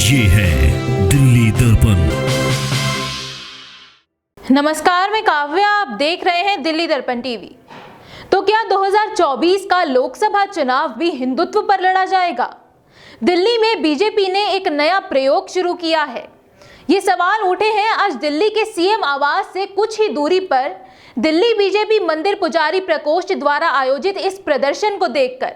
ये है दिल्ली दर्पण। नमस्कार, मैं काव्या, आप देख रहे हैं दिल्ली दर्पण टीवी। तो क्या 2024 का लोकसभा चुनाव भी हिंदुत्व पर लड़ा जाएगा? दिल्ली में बीजेपी ने एक नया प्रयोग शुरू किया है। ये सवाल उठे हैं आज दिल्ली के सीएम आवास से कुछ ही दूरी पर दिल्ली बीजेपी मंदिर पुजारी प्रकोष्ठ द्वारा आयोजित इस प्रदर्शन को देखकर।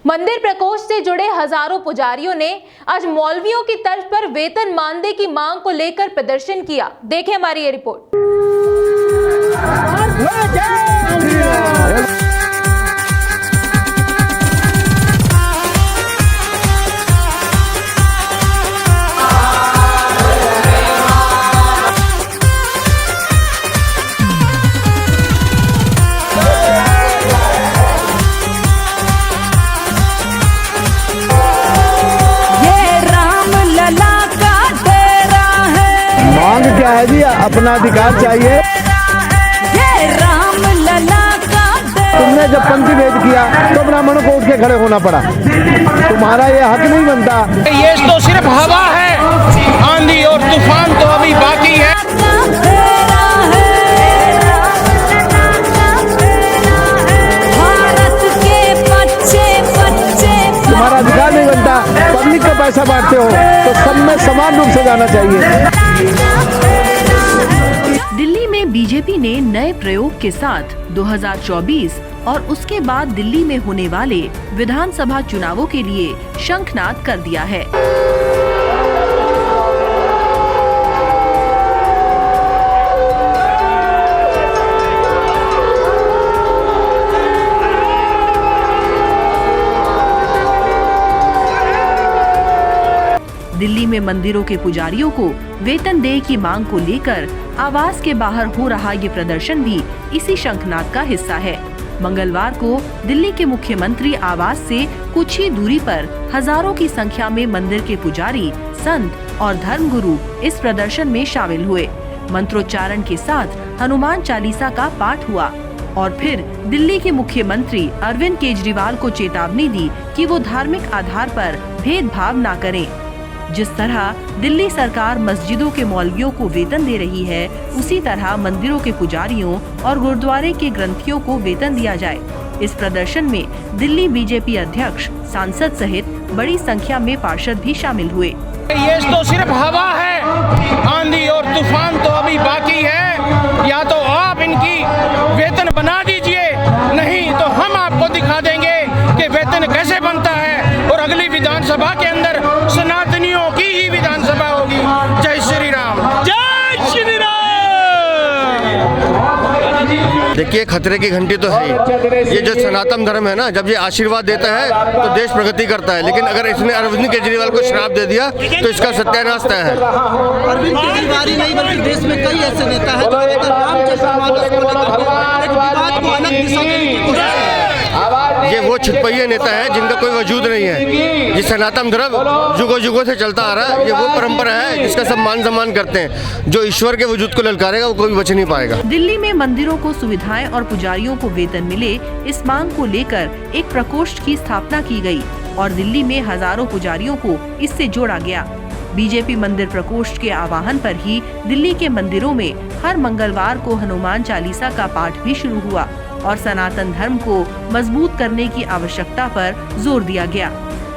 मंदिर प्रकोष्ठ से जुड़े हजारों पुजारियों ने आज मौलवियों की तर्ज पर वेतन मानदेय की मांग को लेकर प्रदर्शन किया। देखें हमारी ये रिपोर्ट। मांग क्या है जी? अपना अधिकार चाहिए। ये राम लला का तुमने जब पंथी भेद किया तो ब्राह्मणों को उठ के खड़े होना पड़ा। तुम्हारा ये हक नहीं बनता। ये तो सिर्फ हवा है, आंधी और तूफान तो अभी बाकी है। भारत के बच्चे तुम्हारा अधिकार नहीं बनता। पब्लिक का पैसा बांटते हो तो सब में समान रूप से जाना चाहिए। दिल्ली में बीजेपी ने नए प्रयोग के साथ 2024 और उसके बाद दिल्ली में होने वाले विधानसभा चुनावों के लिए शंखनाद कर दिया है। दिल्ली में मंदिरों के पुजारियों को वेतन देय की मांग को लेकर आवास के बाहर हो रहा ये प्रदर्शन भी इसी शंखनाद का हिस्सा है। मंगलवार को दिल्ली के मुख्यमंत्री आवास से कुछ ही दूरी पर हजारों की संख्या में मंदिर के पुजारी, संत और धर्मगुरु इस प्रदर्शन में शामिल हुए। मंत्रोच्चारण के साथ हनुमान चालीसा का पाठ हुआ और फिर दिल्ली के मुख्यमंत्री अरविंद केजरीवाल को चेतावनी दी कि वो धार्मिक आधार पर भेदभाव न करें। जिस तरह दिल्ली सरकार मस्जिदों के मौलवियों को वेतन दे रही है, उसी तरह मंदिरों के पुजारियों और गुरुद्वारे के ग्रंथियों को वेतन दिया जाए। इस प्रदर्शन में दिल्ली बीजेपी अध्यक्ष, सांसद सहित बड़ी संख्या में पार्षद भी शामिल हुए। ये तो सिर्फ हवा है, आंधी और तूफान तो अभी बाकी है। या तो आप इनकी वेतन बना दीजिए, नहीं तो हम आपको दिखा देंगे कि वेतन कैसे बनता है। और अगली विधानसभा के अंदर सनातनियों की ही विधानसभा होगी। जय श्री राम, जय श्री राम। देखिए, खतरे की घंटी तो है। ये जो सनातन धर्म है ना, जब ये आशीर्वाद देता है तो देश प्रगति करता है, लेकिन अगर इसने अरविंद केजरीवाल को श्राप दे दिया तो इसका सत्यानाश तय है। अरविंद केजरीवाल ही नहीं बल्कि देश में कई ऐसे नेता हैं जो लेकर रामचंद्र मानस को लेकर एक विवाद को अलग दिशा देने की कोशिश कर रहे हैं। ये वो छिटपहिये नेता है जिनका कोई वजूद नहीं है। ये सनातन धर्म युगों युगों से चलता आ रहा है। ये वो परंपरा है जिसका सब मान सम्मान करते हैं। जो ईश्वर के वजूद को ललकारेगा वो कोई बच नहीं पाएगा। दिल्ली में मंदिरों को सुविधाएं और पुजारियों को वेतन मिले, इस मांग को लेकर एक प्रकोष्ठ की स्थापना की गई और दिल्ली में हजारों पुजारियों को इससे जोड़ा गया। बीजेपी मंदिर प्रकोष्ठ के आह्वान पर ही दिल्ली के मंदिरों में हर मंगलवार को हनुमान चालीसा का पाठ भी शुरू हुआ और सनातन धर्म को मजबूत करने की आवश्यकता पर जोर दिया गया।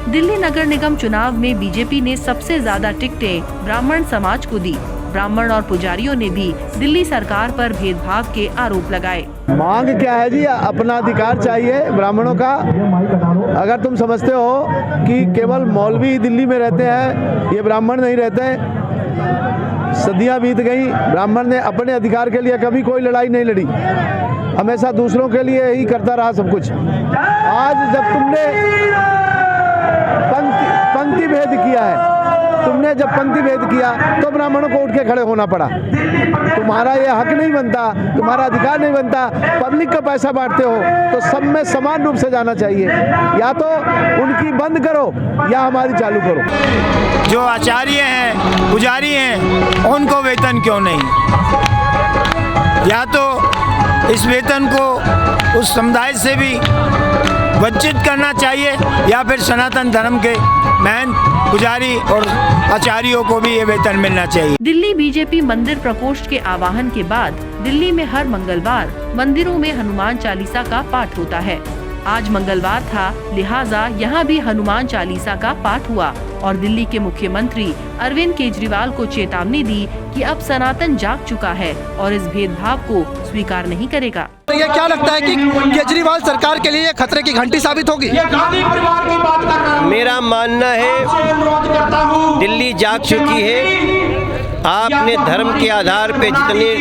दिल्ली नगर निगम चुनाव में बीजेपी ने सबसे ज्यादा टिकटें ब्राह्मण समाज को दी। ब्राह्मण और पुजारियों ने भी दिल्ली सरकार पर भेदभाव के आरोप लगाए। मांग क्या है जी? अपना अधिकार चाहिए ब्राह्मणों का। अगर तुम समझते हो कि केवल मौलवी दिल्ली में रहते हैं, ये ब्राह्मण नहीं रहते, सदियां बीत गई, ब्राह्मण ने अपने अधिकार के लिए कभी कोई लड़ाई नहीं लड़ी, हमेशा दूसरों के लिए ही करता रहा सब कुछ। आज जब तुमने पंक्ति भेद किया है, तुमने जब पंक्ति भेद किया तो ब्राह्मणों को उठ के खड़े होना पड़ा। तुम्हारा ये हक नहीं बनता, तुम्हारा अधिकार नहीं बनता। पब्लिक का पैसा बांटते हो तो सब में समान रूप से जाना चाहिए। या तो उनकी बंद करो या हमारी चालू करो। जो आचार्य हैं, पुजारी हैं, उनको वेतन क्यों नहीं? या तो इस वेतन को उस समुदाय से भी वंचित करना चाहिए या फिर सनातन धर्म के महंत पुजारी और आचार्यों को भी ये वेतन मिलना चाहिए। दिल्ली बीजेपी मंदिर प्रकोष्ठ के आवाहन के बाद दिल्ली में हर मंगलवार मंदिरों में हनुमान चालीसा का पाठ होता है। आज मंगलवार था, लिहाजा यहाँ भी हनुमान चालीसा का पाठ हुआ और दिल्ली के मुख्यमंत्री अरविंद केजरीवाल को चेतावनी दी कि अब सनातन जाग चुका है और इस भेदभाव को स्वीकार नहीं करेगा। ये क्या लगता है कि केजरीवाल सरकार के लिए खतरे की घंटी साबित होगी? मेरा मानना है दिल्ली जाग चुकी है। आपने धर्म के आधार पे जितने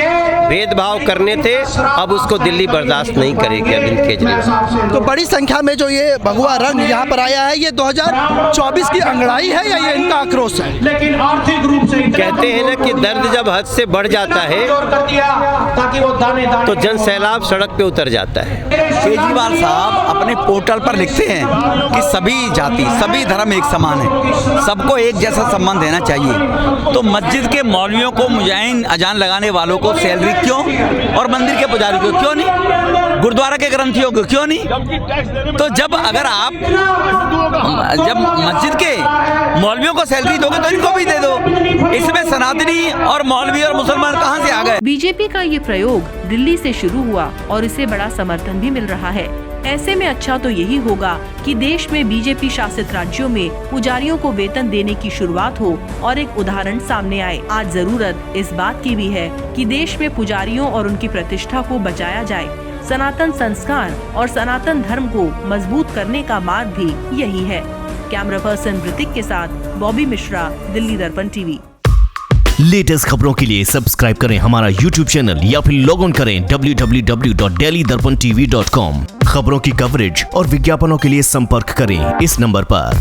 भेदभाव करने थे, अब उसको दिल्ली बर्दाश्त नहीं करेगी अरविंद केजरीवाल। तो बड़ी संख्या में जो ये भगवा रंग यहाँ पर आया है, ये 2024 की अंगड़ाई है या ये इनका आक्रोश है? लेकिन आर्थिक रूप से कहते हैं ना कि दर्द जब हद से बढ़ जाता है तो जन सैलाब सड़क पे उतर जाता है। केजरीवाल साहब अपने पोर्टल पर लिखते हैं कि सभी जाति सभी धर्म एक समान है, सबको एक जैसा सम्मान देना चाहिए। तो मस्जिद के मौलवियों को, मुजाहिन अजान लगाने वालों को सैलरी क्यों, और मंदिर के पुजारी को क्यों नहीं, गुरुद्वारा के ग्रंथियों को क्यों नहीं? तो जब मस्जिद के मौलवियों को सैलरी दोगे तो इनको भी दे दो। इसमें सनातनी और मौलवी और मुसलमान कहाँ से आ गए? बीजेपी का ये प्रयोग दिल्ली से शुरू हुआ और इसे बड़ा समर्थन भी मिल रहा है। ऐसे में अच्छा तो यही होगा कि देश में बीजेपी शासित राज्यों में पुजारियों को वेतन देने की शुरुआत हो और एक उदाहरण सामने आए। आज जरूरत इस बात की भी है कि देश में पुजारियों और उनकी प्रतिष्ठा को बचाया जाए। सनातन संस्कार और सनातन धर्म को मजबूत करने का मार्ग भी यही है। कैमरा पर्सन ऋतिक के साथ बॉबी मिश्रा, दिल्ली दर्पण टीवी। लेटेस्ट खबरों के लिए सब्सक्राइब करें हमारा YouTube चैनल या फिर लॉग इन करें www.delhidarpantv.com। खबरों की कवरेज और विज्ञापनों के लिए संपर्क करें इस नंबर पर।